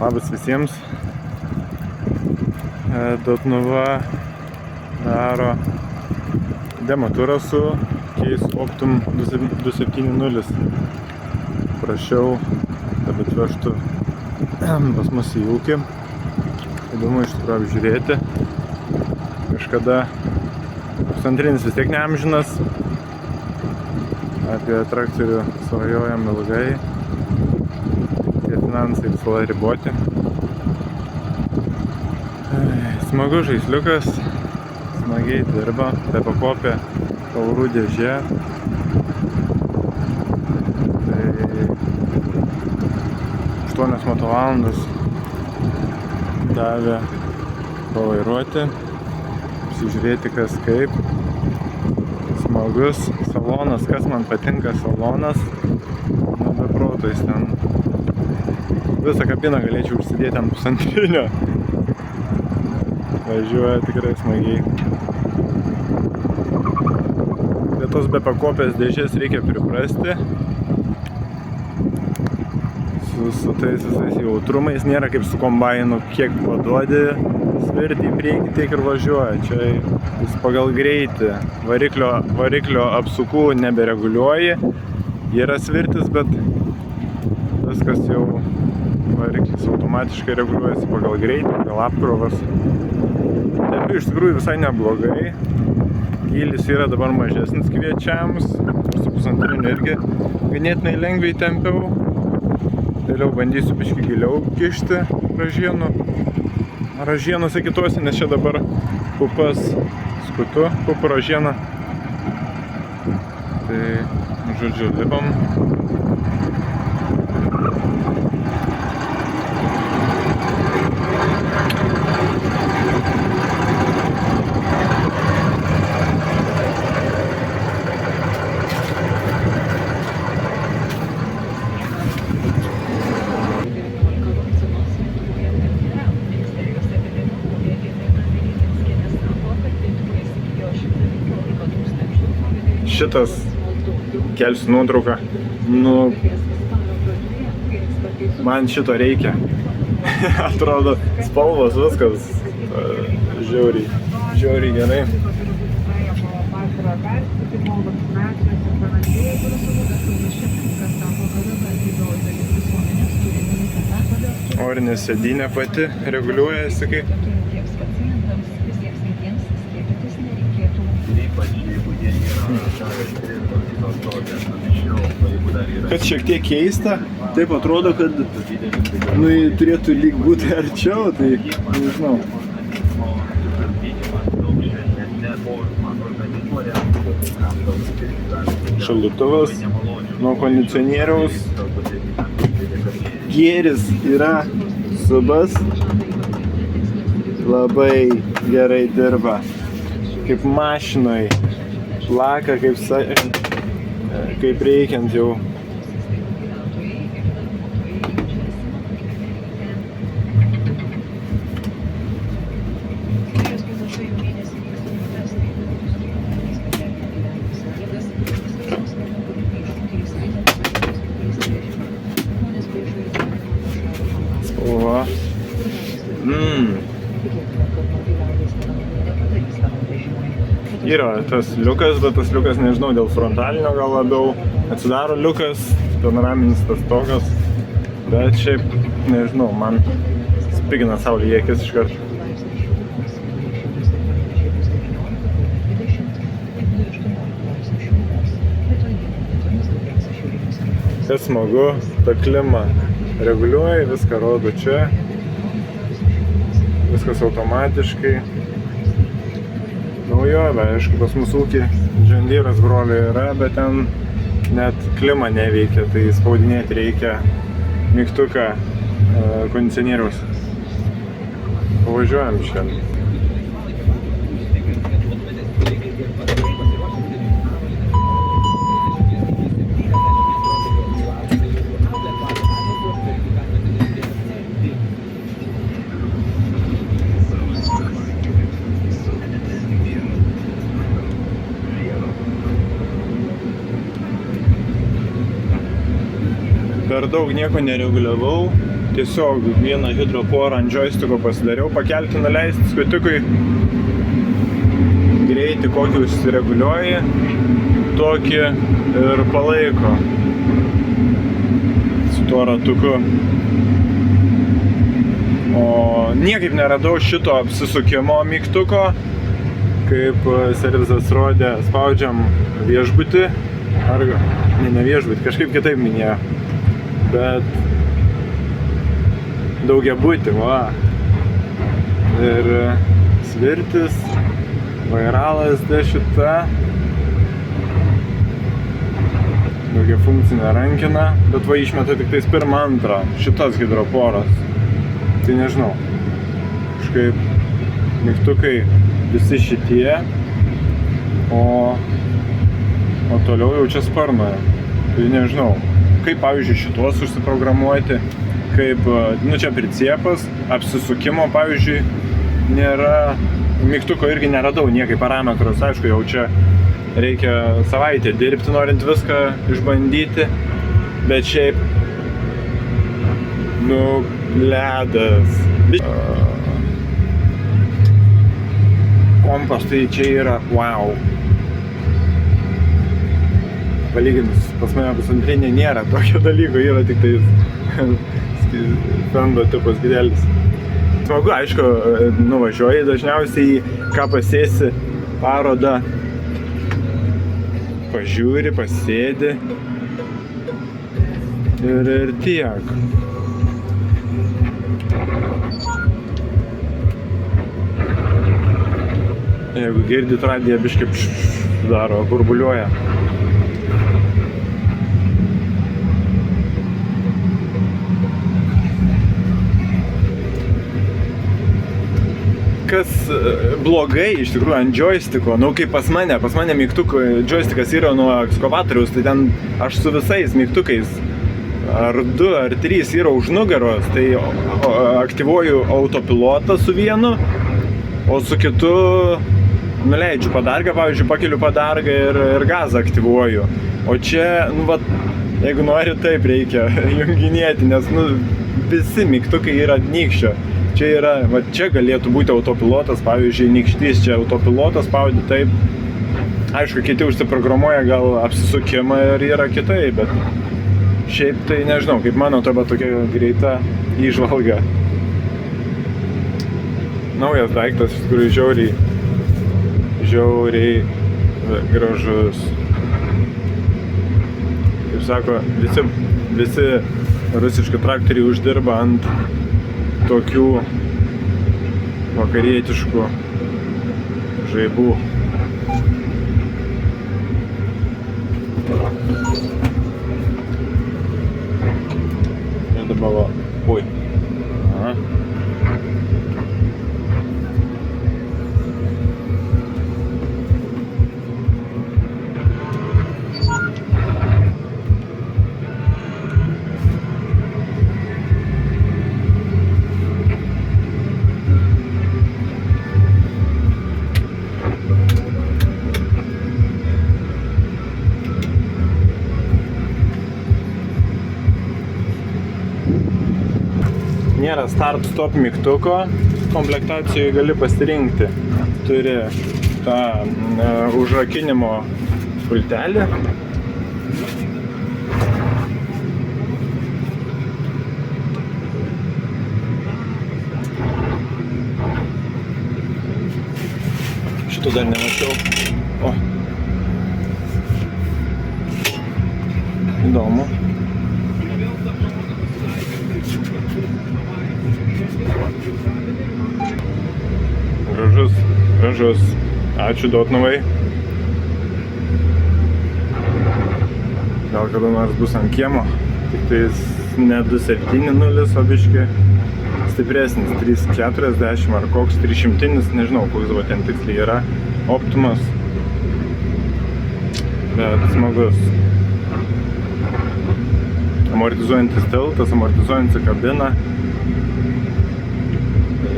Labas visiems. Dotnuva daro demo turą su Case Optum 270. Prašiau, kad atvežtų pas mus į ūkį. Įdomu iš tikrųjų apžiūrėti. Kažkada pusantrinis vis tiek neamžinas. Apie traktorių svajojam ilgai. Tie finansai visą riboti. Smagus žaisliukas, smagiai dirba, tai pakopė taurų dėžė. Tai 8 motovalandas davė pavairuoti, apsižiūrėti kas kaip. Smagus salonas, kas man patinka salonas, be proto jis ten visą kabiną galėčiau užsidėti ant pusantrinio. Važiuoja tikrai smagiai. Prie tos be pakopės dėžės reikia priprasti. Su tais visais jautrumais nėra kaip su kombainu, kiek paduodi svirti į priekį, tiek ir važiuoja. Čia jis pagal greitį. Variklio apsukų nebereguliuoji. Yra svirtis, bet viskas jau variklis automatiškai reguliuojasi pagal greitį, pagal apkrovas. Tempiu iš tikrųjų visai neblogai. Gylis yra dabar mažesnis kviečiams. Su pusantrinio irgi ganėtinai lengviai tempiau. Vėliau bandysiu biškį giliau kišti ražienose kitose, nes čia dabar pupas skutu, pupų ražieną. Tai, žodžiu, lipam. Šitas kelsiu nuotrauką. Man šito reikia. Atrodo, spalvos viskas žiauriai gerai. Orinė sėdynė pati reguliuojasi kaip. Kas šiek tiek keista, taip atrodo, kad turėtų lyg būti arčiau, tai nežinau. Šaldytuvas nuo kondicionieriaus. Gėris yra subas, labai gerai dirba, kaip mašinoj. Plaka, kaip reikiant jau. Spalva. Yra tas liukas, bet tas liukas, nežinau, dėl frontalinio gal labiau atsidaro liukas, panoraminis tas stogas, bet šiaip, nežinau, man spigina saulė į akis iš karto. Kas smagu, ta klima reguliuoja, viską rodo čia, viskas automatiškai. Naujovė, aišku, pas mūsų ūkį John Deere'as brolio yra, bet ten net klima neveikia, tai spaudinėti reikia mygtuką kondicionieriaus. Pavažiuojam šiandien. Per daug nieko nereguliavau, tiesiog vieną hidroporą ant joystiko pasidariau, pakelti, nuleisti skutikui, greitį kokį užsireguliuoji, tokį ir palaiko su tuo ratuku. O niekaip neradau šito apsisukimo mygtuko, kaip servizas rodė, spaudžiam viešbutį, ar ne viešbutį, kažkaip kitaip minėjo, bet daugiabutį, va. Ir svirtis, vairalas šita, daugia funkcinė rankina, bet va išmeta tik tais pirmą antrą, šitas hidroporas. Tai nežinau, kažkaip mygtukai visi šitie, o toliau jau čia sparnoje. Tai nežinau, kaip pavyzdžiui šitos užsiprogramuoti, kaip, nu čia priciepas, apsisukimo pavyzdžiui nėra, mygtuko irgi neradau niekai parametrus, aišku, jau čia reikia savaitę dirbti, norint viską išbandyti, bet šiaip, nu, ledas. Kompas tai čia yra wow. Palyginus, pas mane pusantrinė nėra tokio dalyko, yra tik tai Fendo tipas gidelis. Smagu, aišku, nuvažiuoji dažniausiai į ką pasėsi parodą, pažiūri, pasėdi ir tiek. Jeigu girdit radiją, biškai daro, burbuliuoja. Kas blogai iš tikrųjų ant joystiko, nu kaip pas mane mygtukų joystikas yra nuo ekskavatoriaus, tai ten aš su visais mygtukais ar 2 ar 3 yra už nugaros, tai aktyvuoju autopilotą su vienu, o su kitu nuleidžiu padargą, pavyzdžiui, pakeliu padargą ir gazą aktyvuoju. O čia, nu vat, jeigu nori, taip reikia junginėti, nes, nu, visi mygtukai yra nykščio. Čia yra, va čia galėtų būti autopilotas, pavyzdžiui, nykštys, čia autopilotas spaudi taip. Aišku, kiti užsiprogramuoja gal apsisukimą ir yra kitai, bet šiaip tai nežinau, kaip mano toba tokia greita įžvalga. Naujas daiktas, iš tikrųjų žiauriai gražus. Kaip sako, visi rusiški traktoriai uždirba ant tokių vakarietiškų žaibų. Ir dabar va, ui. Aha. Nėra start-stop mygtuko, komplektacijoje gali pasirinkti. Turi tą užrakinimo pultelį. Šito dar nemačiau. O. Įdomu. Gražus. Ačiū Dotnuvai. Gal kada nors bus ant kiemo. Tik tais ne 270, o biški stipresnis. 340 ar koks 300, nežinau, koks va ten tiksliai yra. Optimas. Bet smagus. Amortizuojantis tiltas, amortizuojanti kabina.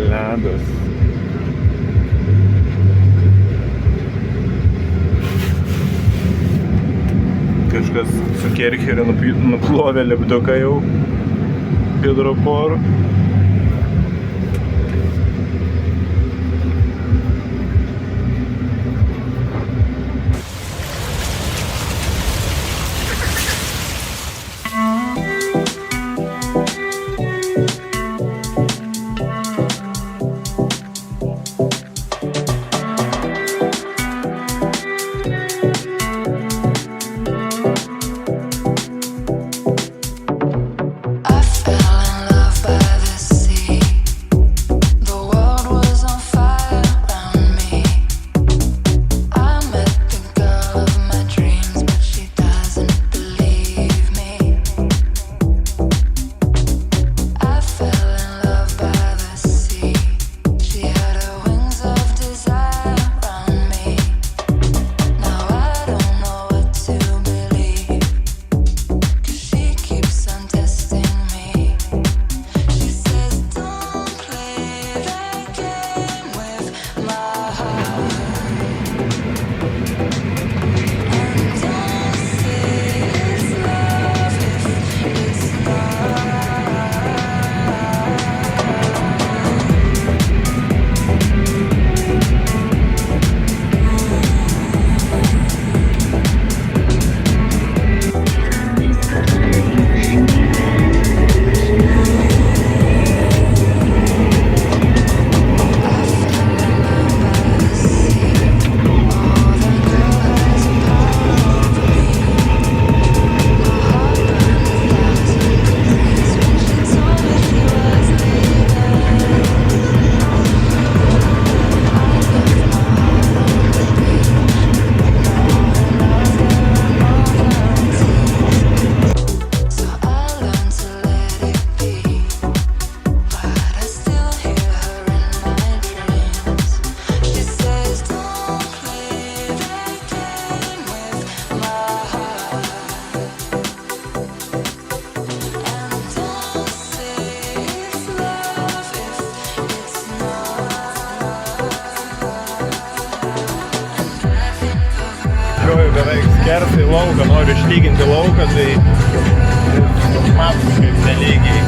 Ledas. Kažkas su Kercheriu nuplovė lipduką jau. hidroporų. Beveik skersai lauką, noriu išlyginti lauką, tai matos kaip nelygiai.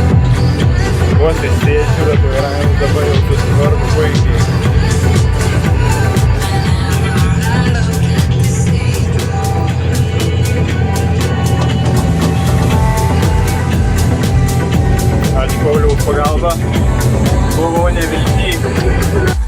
Vos įsėdžiu, bet vairavim dabar jau susitvarko puikiai. Ačiū Pauliau už pagalbą, buvau nevilty.